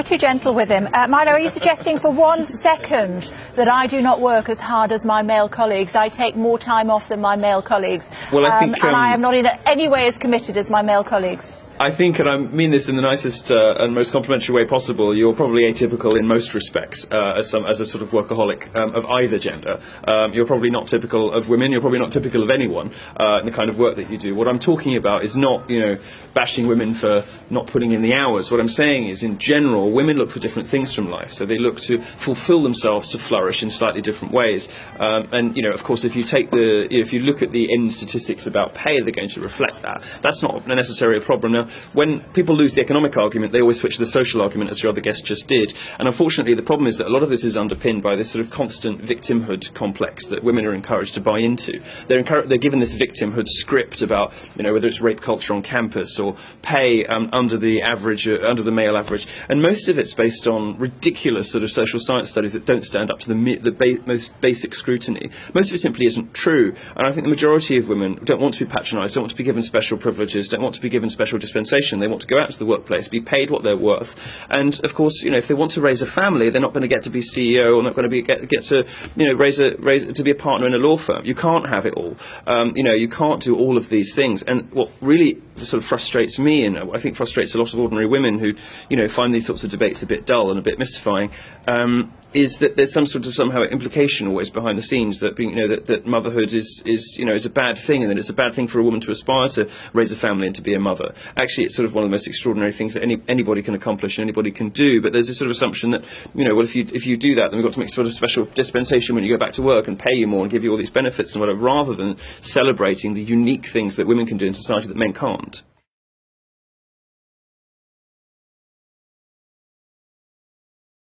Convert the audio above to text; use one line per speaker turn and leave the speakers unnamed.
were too gentle with him. Milo, are you suggesting for 1 second that I do not work as hard as my male colleagues? I take more time off than my male colleagues.
Well, I think,
and I am not in any way as committed as my male colleagues.
I think, and I mean this in the nicest and most complimentary way possible, you're probably atypical in most respects as a sort of workaholic of either gender. You're probably not typical of women, you're probably not typical of anyone in the kind of work that you do. What I'm talking about is not, bashing women for not putting in the hours. What I'm saying is, in general, women look for different things from life, so they look to fulfill themselves to flourish in slightly different ways. Of course, if you look at the end statistics about pay, they're going to reflect that. That's not necessarily a problem. Now, when people lose the economic argument, they always switch to the social argument, as your other guest just did. And unfortunately, the problem is that a lot of this is underpinned by this sort of constant victimhood complex that women are encouraged to buy into. They're given this victimhood script about, whether it's rape culture on campus or pay under the average, under the male average. And most of it's based on ridiculous sort of social science studies that don't stand up to the most basic scrutiny. Most of it simply isn't true. And I think the majority of women don't want to be patronised, don't want to be given special privileges, don't want to be given special dispensation. They want to go out to the workplace, be paid what they're worth, and of course, if they want to raise a family, they're not going to get to be CEO, or not going to get to, raise to be a partner in a law firm. You can't have it all. You can't do all of these things. And what really sort of frustrates me, and I think frustrates a lot of ordinary women who, find these sorts of debates a bit dull and a bit mystifying, is that there's some sort of somehow implication always behind the scenes that being, that motherhood is a bad thing, and that it's a bad thing for a woman to aspire to raise a family and to be a mother. Actually, it's sort of one of the most extraordinary things that anybody can accomplish and anybody can do. But there's this sort of assumption that, well, if you do that, then we've got to make sort of special dispensation when you go back to work and pay you more and give you all these benefits and whatever, rather than celebrating the unique things that women can do in society that men can't.